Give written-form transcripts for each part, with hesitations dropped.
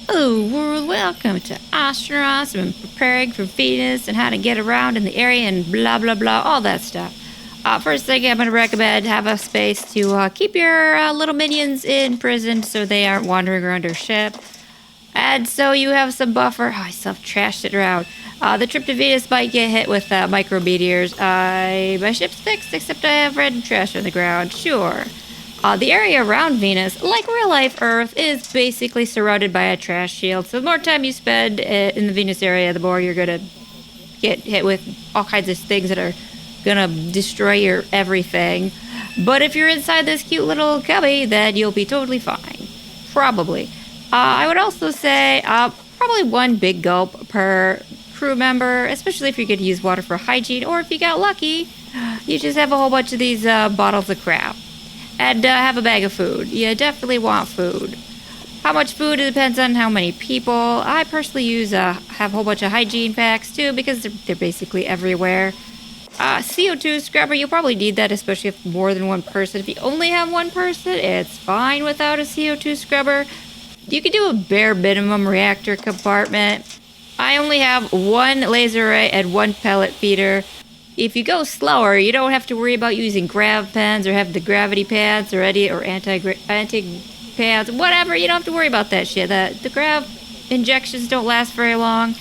Hello world, welcome to Ostranauts. I've been preparing for Venus and how to get around in the area and blah blah blah, all that stuff. First thing I'm going to recommend, have a space to keep your little minions in prison so they aren't wandering around your ship. And so you have some buffer. Oh, I still have trashed it around. The trip to Venus might get hit with micrometeors. My ship's fixed, except I have red trash on the ground. Sure. The area around Venus, like real-life Earth, is basically surrounded by a trash shield. So the more time you spend in the Venus area, the more you're going to get hit with all kinds of things that are going to destroy your everything. But if you're inside this cute little cubby, then you'll be totally fine. Probably. I would also say probably one big gulp per crew member, especially if you're going to use water for hygiene, or if you got lucky, you just have a whole bunch of these bottles of crap. And have a bag of food. You definitely want food. How much food, it depends on how many people. I personally have a whole bunch of hygiene packs too, because they're basically everywhere. CO2 scrubber, you'll probably need that, especially if more than one person. If you only have one person, it's fine without a CO2 scrubber. You can do a bare minimum reactor compartment. I only have one laser array and one pellet feeder. If you go slower, you don't have to worry about using grav pens or have the gravity pads or anti pads, whatever. You don't have to worry about that shit. The grav injections don't last very long,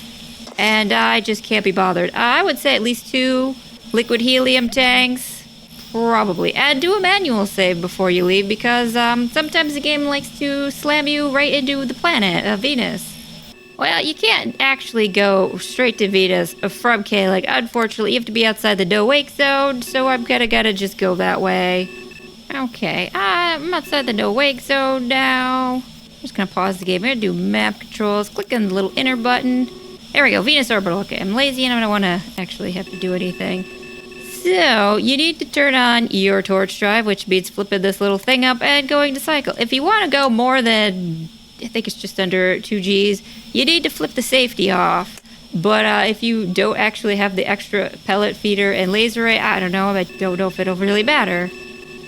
and I just can't be bothered. I would say at least 2 liquid helium tanks, probably. And do a manual save before you leave, because sometimes the game likes to slam you right into the planet, Venus. Well, you can't actually go straight to Venus from K. Unfortunately, you have to be outside the no-wake zone, so I'm gotta just go that way. Okay, I'm outside the no-wake zone now. I'm just gonna pause the game. I'm gonna do map controls, click on the little inner button. There we go, Venus Orbital. Okay, I'm lazy and I don't wanna actually have to do anything. So, you need to turn on your torch drive, which means flipping this little thing up and going to cycle. If you want to go more than, I think it's just under 2 Gs, you need to flip the safety off. But if you don't actually have the extra pellet feeder and laser array, I don't know if it'll really matter.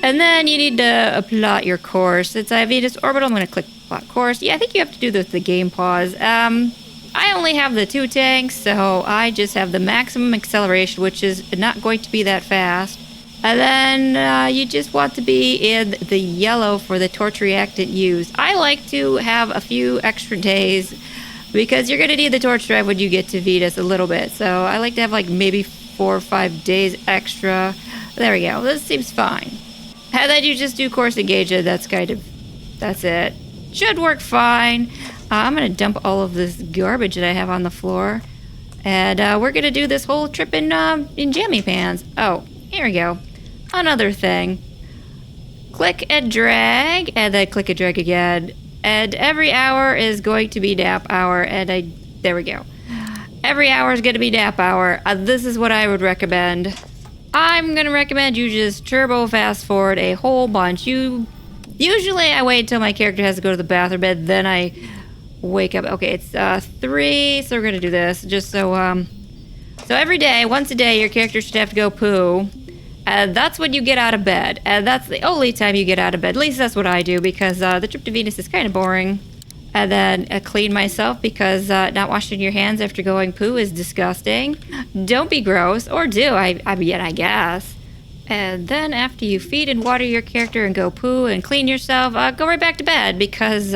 And then you need to plot your course. Since I have Venus Orbital, I'm going to click plot course. Yeah, I think you have to do this with the game pause. I only have the 2 tanks, so I just have the maximum acceleration, which is not going to be that fast. And then you just want to be in the yellow for the torch reactant used. I like to have a few extra days because you're going to need the torch drive when you get to Venus a little bit. So I like to have maybe 4 or 5 days extra. There we go. This seems fine. And then you just do course engagement. That's it. Should work fine. I'm going to dump all of this garbage that I have on the floor. And we're going to do this whole trip in jammy pans. Oh, here we go. Another thing. Click and drag, and then click and drag again. And every hour is going to be nap hour, and there we go. Every hour is going to be nap hour. This is what I would recommend. I'm going to recommend you just turbo fast forward a whole bunch. Usually I wait until my character has to go to the bathroom, and then I wake up. Okay, it's 3, so we're going to do this. Just so every day, once a day, your character should have to go poo. And that's when you get out of bed. And that's the only time you get out of bed. At least that's what I do, because the trip to Venus is kind of boring. And then clean myself, because not washing your hands after going poo is disgusting. Don't be gross. Or do, I guess. And then after you feed and water your character and go poo and clean yourself, go right back to bed, because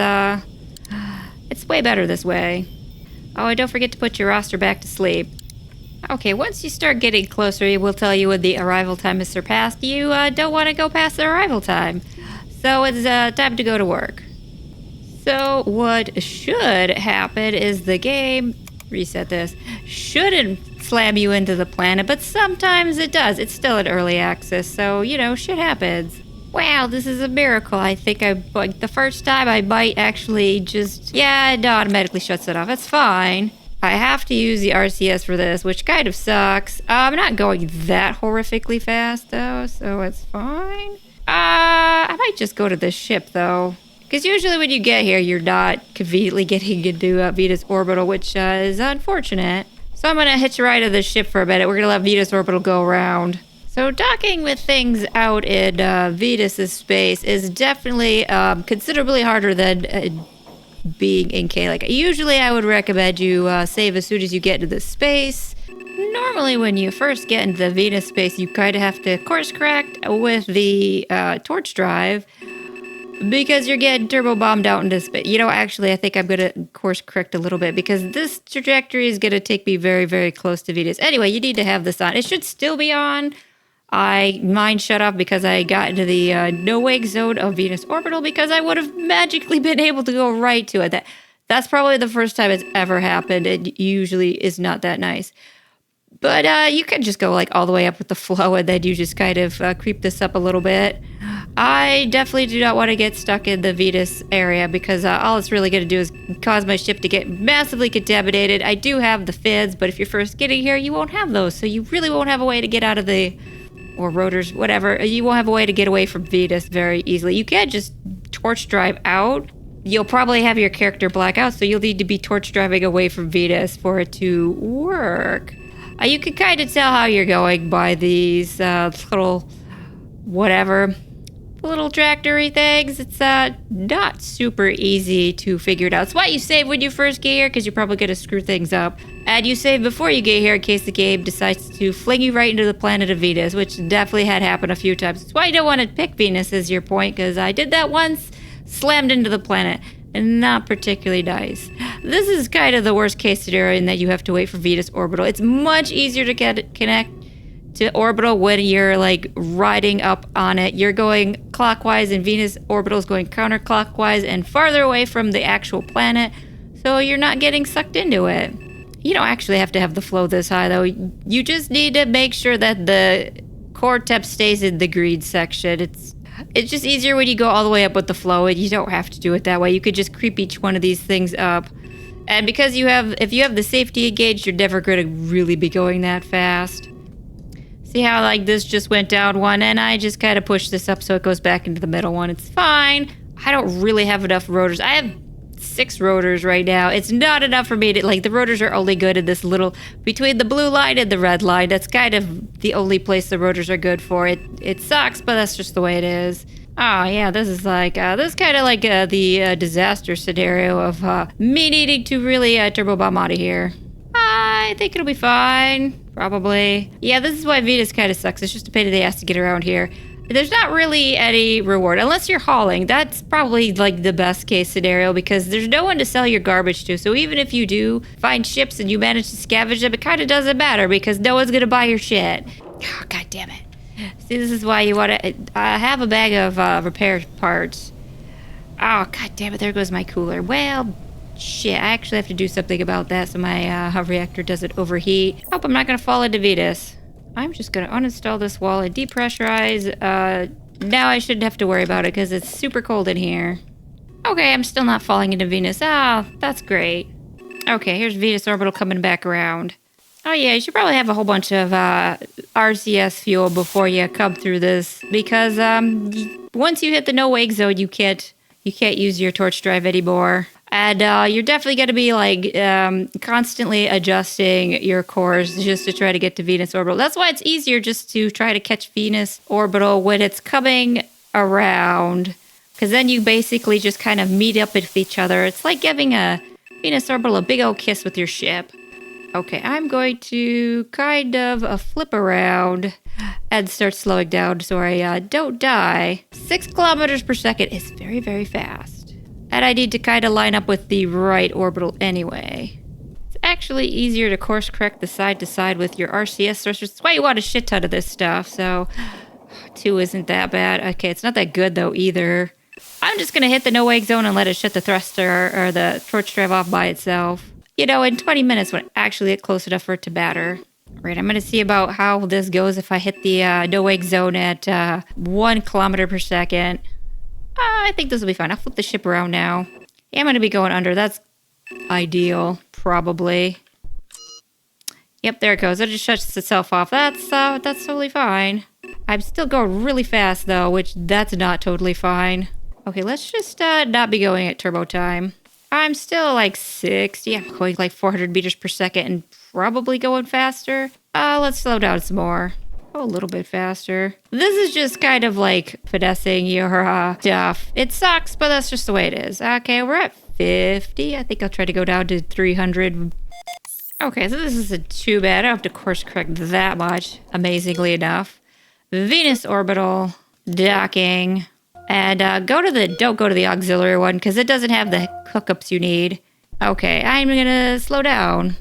it's way better this way. Oh, and don't forget to put your roster back to sleep. Okay, once you start getting closer, it will tell you when the arrival time is surpassed. You don't want to go past the arrival time. So it's time to go to work. So what should happen is the game, reset this, shouldn't slam you into the planet, but sometimes it does. It's still at early access, so, shit happens. Wow, this is a miracle. I think the first time I might actually it automatically shuts it off. It's fine. I have to use the RCS for this, which kind of sucks. I'm not going that horrifically fast, though, so it's fine. I might just go to the ship, though. Because usually when you get here, you're not conveniently getting into Venus Orbital, which is unfortunate. So I'm going to hitch a ride to the ship for a minute. We're going to let Venus Orbital go around. So docking with things out in Venus's space is definitely considerably harder than being in K. Like, usually I would recommend you save as soon as you get into this space. Normally when you first get into the Venus space, you kind of have to course correct with the torch drive because you're getting turbo bombed out into space. You know, actually, I think I'm going to course correct a little bit because this trajectory is going to take me very, very close to Venus. Anyway, you need to have this on. It should still be on. Mine shut off because I got into the no-wake zone of Venus Orbital because I would have magically been able to go right to it. That's probably the first time it's ever happened. It usually is not that nice. But you can just go like all the way up with the flow and then you just kind of creep this up a little bit. I definitely do not want to get stuck in the Venus area because all it's really going to do is cause my ship to get massively contaminated. I do have the fins, but if you're first getting here, you won't have those. So you really won't have a way to get out of the, or rotors, whatever. You won't have a way to get away from Venus very easily. You can't just torch drive out. You'll probably have your character black out, so you'll need to be torch driving away from Venus for it to work. You can kind of tell how you're going by these little, whatever, little tractory things. It's not super easy to figure it out. It's why you save when you first get here, because you're probably going to screw things up. And you save before you get here in case the game decides to fling you right into the planet of Venus, which definitely had happened a few times. That's why you don't want to pick Venus as your point, because I did that once, slammed into the planet. And not particularly nice. This is kind of the worst case scenario in that you have to wait for Venus Orbital. It's much easier to connect to Orbital when you're like riding up on it. You're going clockwise and Venus Orbital is going counterclockwise and farther away from the actual planet. So you're not getting sucked into it. You don't actually have to have the flow this high though. You just need to make sure that the core temp stays in the green section. It's just easier when you go all the way up with the flow, and you don't have to do it that way. You could just creep each one of these things up. And because if you have the safety engaged, you're never going to really be going that fast. See how like this just went down one, and I just kind of pushed this up so it goes back into the middle one. It's fine. I don't really have enough rotors. I have 6 rotors right now. It's not enough for me to, like, the rotors are only good in this little, between the blue line and the red line. That's kind of the only place the rotors are good for. It sucks, but that's just the way it is. Oh, yeah, this is like, this is kind of like the disaster scenario of me needing to really turbo bomb out of here. I think it'll be fine, probably. Yeah, this is why Venus kind of sucks. It's just a pain in the ass to get around here. There's not really any reward unless you're hauling. That's probably like the best case scenario because there's no one to sell your garbage to. So even if you do find ships and you manage to scavenge them, it kind of doesn't matter because no one's going to buy your shit. Oh, God damn it. See, this is why you want to have a bag of repair parts. Oh, God damn it. There goes my cooler. Well, shit. I actually have to do something about that so my reactor doesn't overheat. Hope I'm not going to fall into Venus. I'm just going to uninstall this wall and depressurize. Now I shouldn't have to worry about it because it's super cold in here. Okay, I'm still not falling into Venus. Ah, that's great. Okay, here's Venus Orbital coming back around. Oh yeah, you should probably have a whole bunch of RCS fuel before you come through this because once you hit the no-wake zone, you can't use your torch drive anymore. And you're definitely going to be like constantly adjusting your course just to try to get to Venus Orbital. That's why it's easier just to try to catch Venus Orbital when it's coming around. Because then you basically just kind of meet up with each other. It's like giving a Venus Orbital a big old kiss with your ship. Okay, I'm going to kind of flip around and start slowing down so I don't die. 6 kilometers per second is very, very fast. And I need to kind of line up with the right orbital anyway. It's actually easier to course correct the side to side with your RCS thrusters. That's why you want a shit ton of this stuff. So 2 isn't that bad. Okay, it's not that good though either. I'm just going to hit the no-wake zone and let it shut the thruster or the torch drive off by itself. You know, in 20 minutes when it actually get close enough for it to batter. All right, I'm going to see about how this goes if I hit the no-wake zone at 1 kilometer per second. I think this will be fine. I'll flip the ship around now. Yeah, I'm going to be going under. That's ideal, probably. Yep, there it goes. It just shuts itself off. That's totally fine. I'm still going really fast, though, which that's not totally fine. Okay, let's just not be going at turbo time. I'm still like 60. I'm going like 400 meters per second and probably going faster. Let's slow down some more. Oh, a little bit faster. This is just kind of like finessing your stuff. It sucks, but that's just the way it is. Okay, we're at 50. I think I'll try to go down to 300. Okay, so this isn't too bad. I don't have to course correct that much, amazingly enough. Venus Orbital, docking, and don't go to the auxiliary one because it doesn't have the hookups you need. Okay, I'm gonna slow down.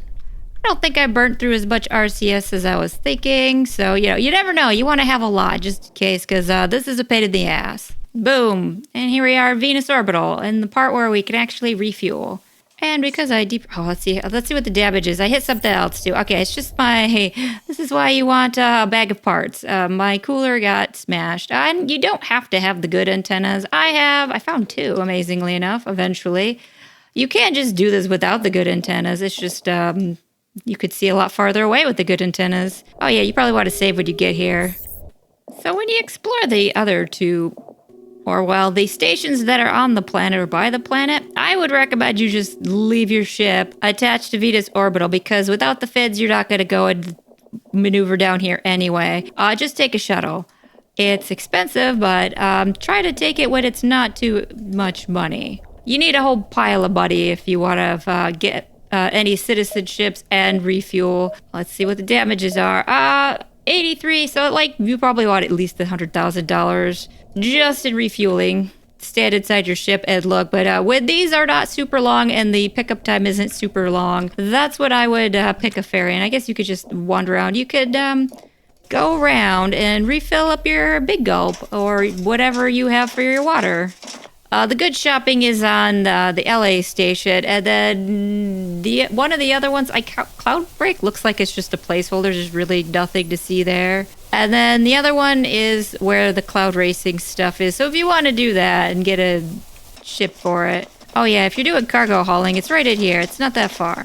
I don't think I burnt through as much RCS as I was thinking, so, you know, you never know. You want to have a lot just in case, because this is a pain in the ass. Boom. And here we are, Venus Orbital, and the part where we can actually refuel. And because I let's see what the damage is. I hit something else, too. Okay, it's just this is why you want a bag of parts. My cooler got smashed. And you don't have to have the good antennas. I found 2, amazingly enough, eventually. You can't just do this without the good antennas. It's just, you could see a lot farther away with the good antennas. Oh yeah, you probably want to save when you get here. So when you explore the other 2, or well, the stations that are on the planet or by the planet, I would recommend you just leave your ship attached to Venus Orbital because without the FIDS, you're not going to go and maneuver down here anyway. Just take a shuttle. It's expensive, but try to take it when it's not too much money. You need a whole pile of money if you want to get any citizenships and refuel. Let's see what the damages are. 83, so like you probably want at least $100,000 just in refueling. Stand inside your ship and look, but when these are not super long and the pickup time isn't super long, that's when I would pick a ferry. And I guess you could just wander around. You could go around and refill up your big gulp or whatever you have for your water. The good shopping is on the LA station, and then one of the other ones, Cloudbreak looks like it's just a placeholder. There's really nothing to see there. And then the other one is where the cloud racing stuff is. So if you want to do that and get a ship for it. Oh yeah, if you're doing cargo hauling, it's right in here. It's not that far.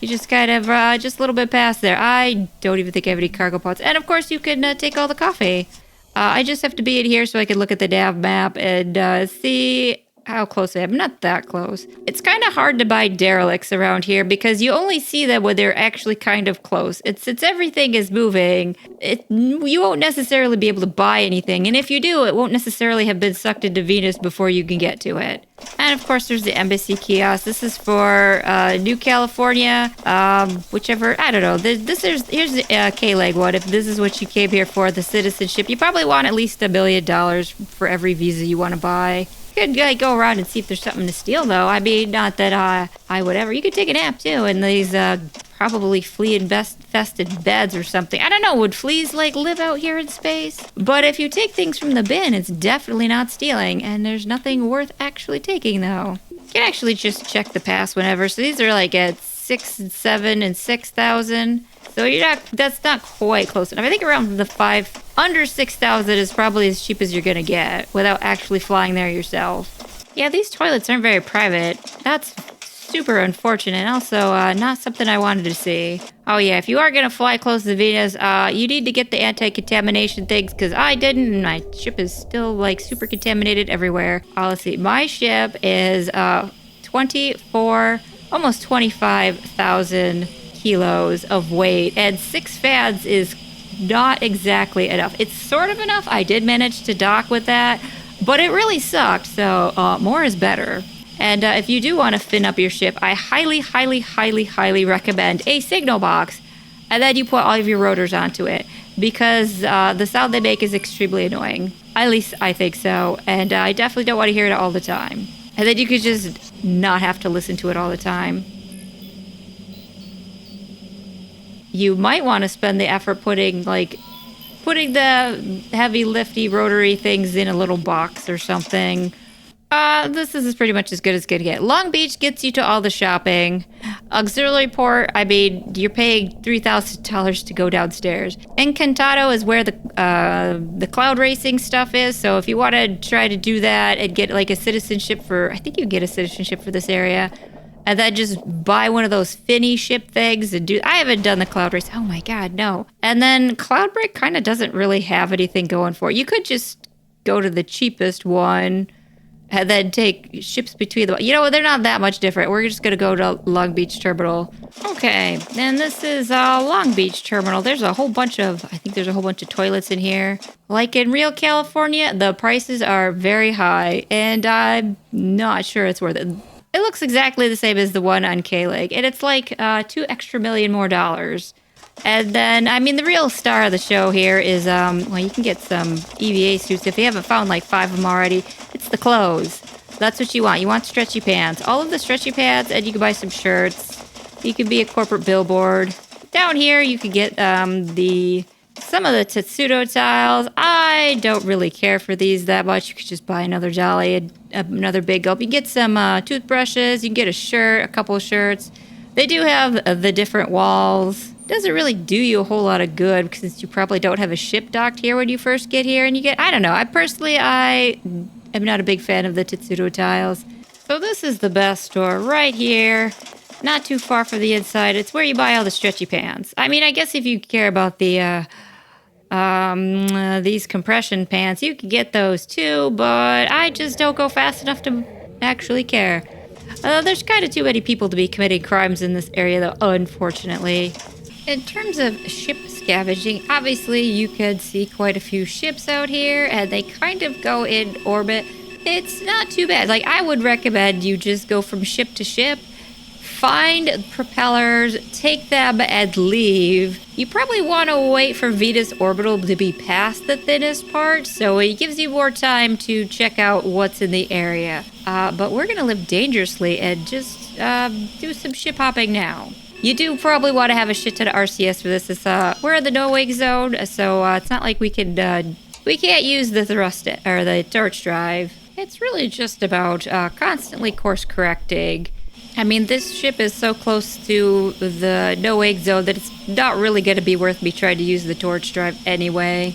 You just kind of, just a little bit past there. I don't even think I have any cargo pods. And of course you can take all the coffee. I just have to be in here so I can look at the nav map and see how close I am. Not that close. It's kind of hard to buy derelicts around here because you only see them when they're actually kind of close. It's everything is moving. You won't necessarily be able to buy anything. And if you do, it won't necessarily have been sucked into Venus before you can get to it. And of course, there's the embassy kiosk. This is for New California, whichever, I don't know. Here's the K-Leg one. If this is what you came here for, the citizenship, you probably want at least $1 million for every visa you want to buy. You could go around and see if there's something to steal, though. I mean, not that I would ever. You could take a nap, too, in these probably flea-infested beds or something. I don't know. Would fleas, live out here in space? But if you take things from the bin, it's definitely not stealing, and there's nothing worth actually taking, though. You can actually just check the pass whenever. So these are, at 6 and 7 and 6,000. So that's not quite close enough. I think around the 5, under 6,000 is probably as cheap as you're going to get without actually flying there yourself. Yeah, these toilets aren't very private. That's super unfortunate. And also, not something I wanted to see. Oh yeah, if you are going to fly close to Venus, you need to get the anti-contamination things because I didn't and my ship is still super contaminated everywhere. Let's see. My ship is 24, almost 25,000 kilos of weight, and 6 fads is not exactly enough. It's sort of enough. I did manage to dock with that, but it really sucked, so more is better. And if you do want to fin up your ship, I highly, highly, highly, highly recommend a signal box, and then you put all of your rotors onto it, because the sound they make is extremely annoying. At least I think so, and I definitely don't want to hear it all the time. And then you could just not have to listen to it all the time. You might want to spend the effort putting the heavy lifty rotary things in a little box or something. This is pretty much as good as gonna get. Long Beach gets you to all the shopping. Auxiliary port, I mean, you're paying $3,000 to go downstairs. Encantado is where the cloud racing stuff is. So if you want to try to do that and get a citizenship I think you get a citizenship for this area. And then just buy one of those Finny ship things and I haven't done the cloud race. Oh my God, no. And then Cloudbreak kind of doesn't really have anything going for it. You could just go to the cheapest one and then take ships between them. You know, they're not that much different. We're just gonna go to Long Beach Terminal. Okay, and this is Long Beach Terminal. There's a whole bunch of, I think there's a whole bunch of toilets in here. Like in real California, the prices are very high, and I'm not sure it's worth it. It looks exactly the same as the one on K-Leg, and it's like $2 extra million more. And then, I mean, the real star of the show here is, well, you can get some EVA suits. If you haven't found like 5 of them already, it's the clothes. That's what you want. You want stretchy pants. All of the stretchy pants, and you can buy some shirts. You can be a corporate billboard. Down here, you can get some of the Tetsudo tiles. I don't really care for these that much. You could just buy another dolly, another big gulp. You can get some toothbrushes. You can get a shirt, a couple of shirts. They do have the different walls. Doesn't really do you a whole lot of good since you probably don't have a ship docked here when you first get here, and you get, I don't know, I am not a big fan of the Tetsudo tiles. So this is the best store right here, not too far from the inside. It's where you buy all the stretchy pants. I mean, I guess if you care about the these compression pants, you can get those too, but I just don't go fast enough to actually care. There's kind of too many people to be committing crimes in this area, though, unfortunately. In terms of ship scavenging, obviously you could see quite a few ships out here, and they kind of go in orbit. It's not too bad. Like, I would recommend you just go from ship to ship, find propellers, take them, and leave. You probably want to wait for Venus Orbital to be past the thinnest part, so it gives you more time to check out what's in the area. But we're going to live dangerously and just do some ship hopping now. You do probably want to have a shit ton of RCS for this. We're in the no-wake zone, so it's not like we can't use the thrust or the torch drive. It's really just about constantly course correcting. I mean, this ship is so close to the no-wake zone that it's not really going to be worth me trying to use the torch drive anyway.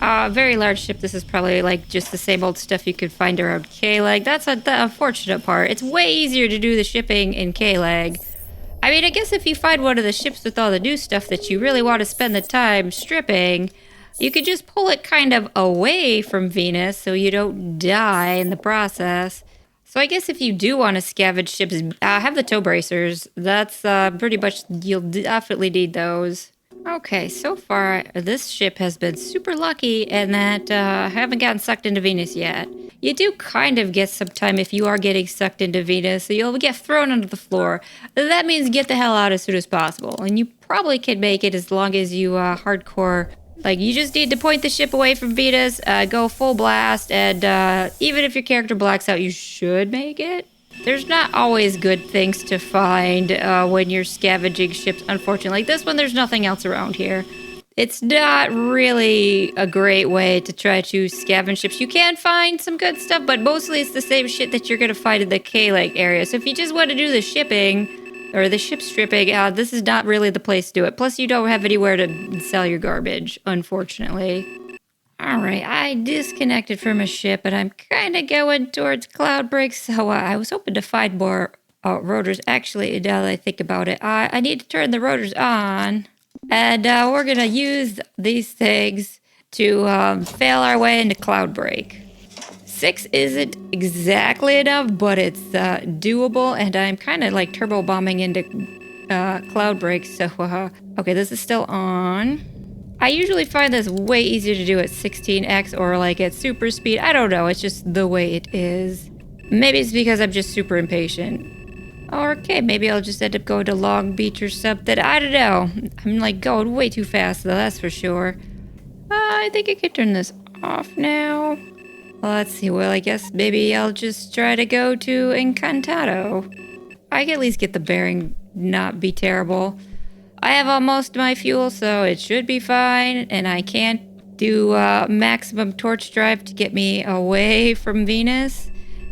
Very large ship. This is probably like just the same old stuff you could find around K-Leg. That's the unfortunate part. It's way easier to do the shipping in K-Leg. I mean, I guess if you find one of the ships with all the new stuff that you really want to spend the time stripping, you could just pull it kind of away from Venus so you don't die in the process. So I guess if you do want to scavenge ships, have the tow bracers. That's pretty much, you'll definitely need those. Okay, so far this ship has been super lucky in that I haven't gotten sucked into Venus yet. You do kind of get some time if you are getting sucked into Venus, so you'll get thrown onto the floor. That means get the hell out as soon as possible, and you probably can make it as long as you hardcore. Like, you just need to point the ship away from Venus, go full blast, and even if your character blacks out, you should make it. There's not always good things to find when you're scavenging ships, unfortunately. Like this one, there's nothing else around here. It's not really a great way to try to scavenge ships. You can find some good stuff, but mostly it's the same shit that you're going to find in the K-Lake area. So if you just want to do the shipping, or the ship stripping, this is not really the place to do it. Plus, you don't have anywhere to sell your garbage, unfortunately. Alright, I disconnected from a ship, and I'm kind of going towards Cloudbreak, so I was hoping to find more rotors. Actually, now that I think about it, I need to turn the rotors on, and we're going to use these things to fail our way into Cloudbreak. 6 isn't exactly enough, but it's doable, and I'm kind of like turbo bombing into Cloudbreak, so okay, this is still on. I usually find this way easier to do at 16x or like at super speed. I don't know, it's just the way it is. Maybe it's because I'm just super impatient. Okay, maybe I'll just end up going to Long Beach or something. I don't know. I'm like going way too fast though, that's for sure. I think I could turn this off now. Let's see, well, I guess maybe I'll just try to go to Encantado. I can at least get the bearing not be terrible. I have almost my fuel, so it should be fine, and I can't do maximum torch drive to get me away from Venus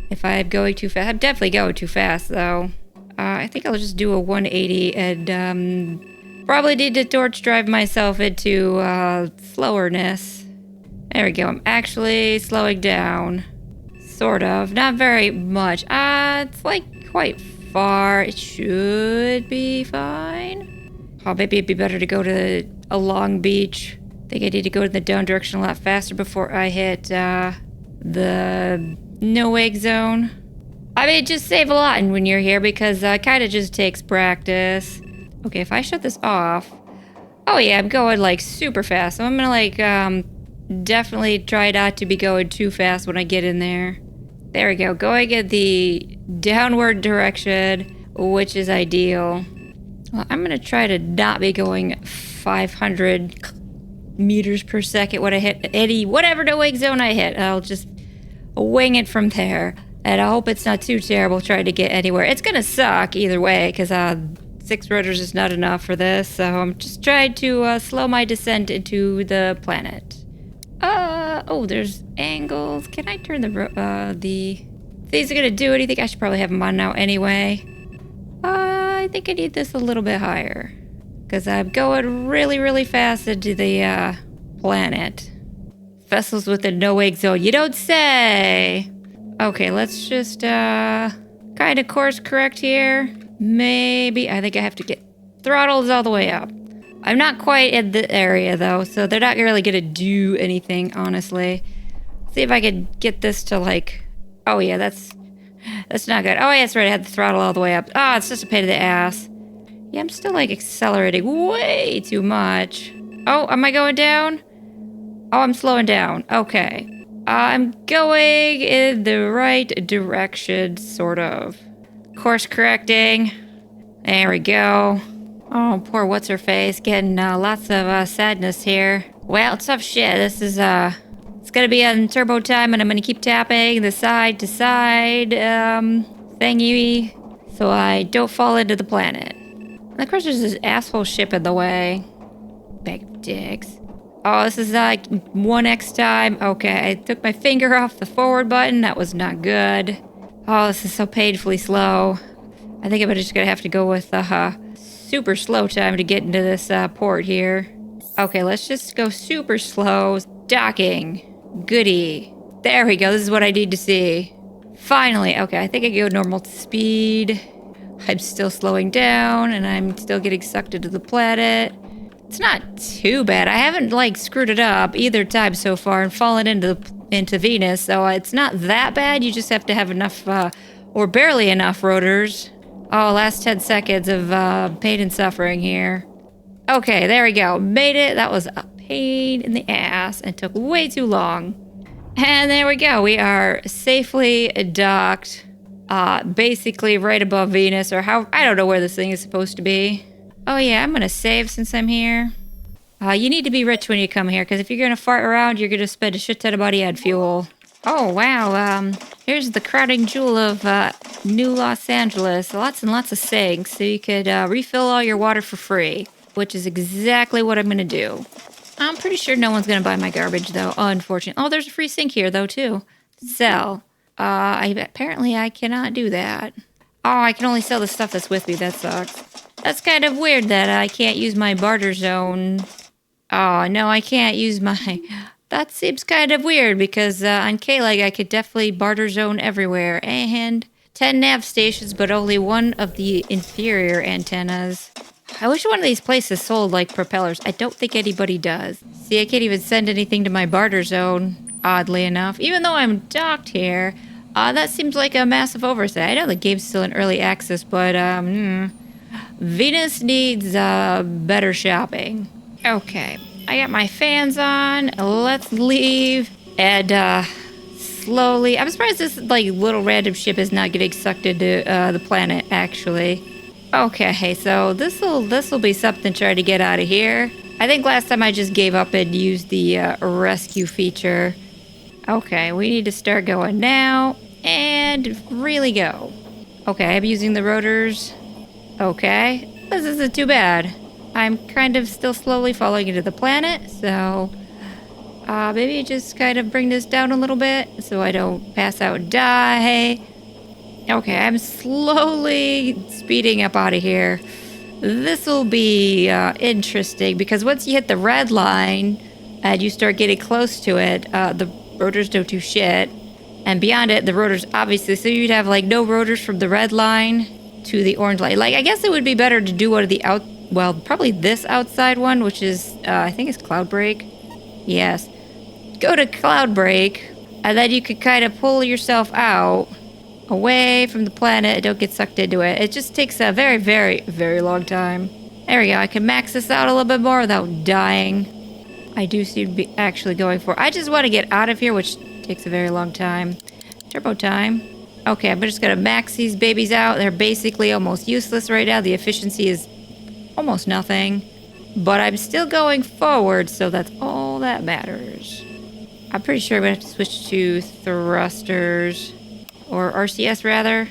if I'm going too fast. I'm definitely going too fast, though. I think I'll just do a 180 and probably need to torch drive myself into slowerness. There we go. I'm actually slowing down. Sort of. Not very much. It's like quite far. It should be fine. Oh, maybe it'd be better to go to a Long Beach. I think I need to go in the down direction a lot faster before I hit the no-wake zone. I mean, just save a lot when you're here because it kind of just takes practice. Okay, if I shut this off... Oh yeah, I'm going like super fast. So I'm gonna like definitely try not to be going too fast when I get in there. There we go, going in the downward direction, which is ideal. Well, I'm gonna try to not be going 500 meters per second when I hit whatever no-wake zone I hit. I'll just wing it from there. And I hope it's not too terrible trying to get anywhere. It's gonna suck either way, because 6 rotors is not enough for this. So I'm just trying to slow my descent into the planet. Oh, there's angles. Can I turn these are gonna do anything? I should probably have them on now anyway. I think I need this a little bit higher, because I'm going really, really fast into the planet. Vessels with a no-wake zone. You don't say! Okay, let's just kind of course correct here. Maybe. I think I have to get throttles all the way up. I'm not quite in the area though, so they're not really gonna do anything, honestly. See if I can get this to like... Oh yeah, that's not good. Oh yeah, that's right, I had the throttle all the way up. Ah, it's just a pain in the ass. Yeah, I'm still like accelerating way too much. Oh, am I going down? Oh, I'm slowing down. Okay. I'm going in the right direction, sort of. Course correcting. There we go. Oh, poor what's-her-face. Getting lots of sadness here. Well, tough shit. This is, it's gonna be on turbo time, and I'm gonna keep tapping the side-to-side, thingy, so I don't fall into the planet. And of course, there's this asshole ship in the way. Bag of dicks. Oh, this is like 1x time. Okay, I took my finger off the forward button. That was not good. Oh, this is so painfully slow. I think I'm just gonna have to go with super slow time to get into this port here. Okay, let's just go super slow. Docking. Goody. There we go. This is what I need to see. Finally. Okay, I think I go normal speed. I'm still slowing down, and I'm still getting sucked into the planet. It's not too bad. I haven't like screwed it up either time so far and fallen into Venus, so it's not that bad. You just have to have enough, or barely enough rotors. Oh, last 10 seconds of pain and suffering here. Okay, there we go. Made it. That was a pain in the ass and took way too long. And there we go. We are safely docked, basically right above Venus, or how, I don't know where this thing is supposed to be. Oh yeah, I'm gonna save since I'm here. You need to be rich when you come here, because if you're gonna fart around, you're gonna spend a shit ton of money on fuel. Oh wow, here's the crowning jewel of New Los Angeles. Lots and lots of sinks, so you could refill all your water for free, which is exactly what I'm gonna do. I'm pretty sure no one's gonna buy my garbage though, unfortunately. Oh, there's a free sink here though too. Sell. Apparently I cannot do that. Oh, I can only sell the stuff that's with me. That sucks. That's kind of weird that I can't use my barter zone. Oh, no, I can't use my... That seems kind of weird because on K-Leg I could definitely barter zone everywhere. And 10 nav stations, but only one of the inferior antennas. I wish one of these places sold like propellers. I don't think anybody does. See, I can't even send anything to my barter zone, oddly enough. Even though I'm docked here, that seems like a massive oversight. I know the game's still in early access, but Venus needs better shopping. Okay, I got my fans on. Let's leave and slowly. I'm surprised this like little random ship is not getting sucked into the planet. Actually, okay. So this'll be something to try to get out of here. I think last time I just gave up and used the rescue feature. Okay, we need to start going now and really go. Okay, I'm using the rotors. Okay, this isn't too bad. I'm kind of still slowly falling into the planet, so maybe just kind of bring this down a little bit so I don't pass out and die. Okay, I'm slowly speeding up out of here. This will be interesting because once you hit the red line and you start getting close to it, the rotors don't do shit. And beyond it, the rotors obviously, so you'd have like no rotors from the red line to the orange line. Like, I guess it would be better to do one of the probably this outside one, which is, I think it's Cloudbreak. Yes. Go to Cloudbreak, And then you could kind of pull yourself out away from the planet. Don't get sucked into it. It just takes a very, very, very long time. There we go. I can max this out a little bit more without dying. I do seem to be actually going for... I just want to get out of here, which takes a very long time. Turbo time. Okay, I'm just going to max these babies out. They're basically almost useless right now. The efficiency is almost nothing. But I'm still going forward, so that's all that matters. I'm pretty sure I'm going to have to switch to thrusters. Or RCS, rather.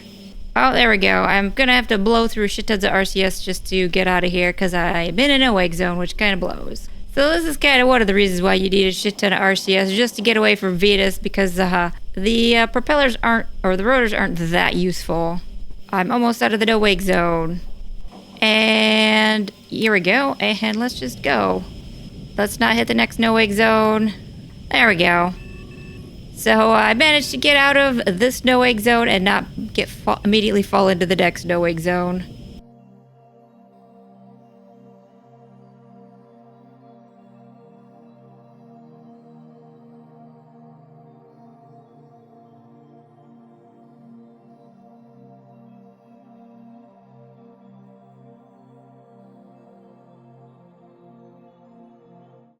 Oh, there we go. I'm going to have to blow through shit tons of RCS just to get out of here, because I'm in a no-wake zone, which kind of blows. So this is kind of one of the reasons why you need a shit ton of RCS, just to get away from Venus, because the propellers aren't, or the rotors aren't that useful. I'm almost out of the no-wake zone. And here we go. And let's just go. Let's not hit the next no-wake zone. There we go. So I managed to get out of this no-wake zone and not get immediately fall into the next no-wake zone.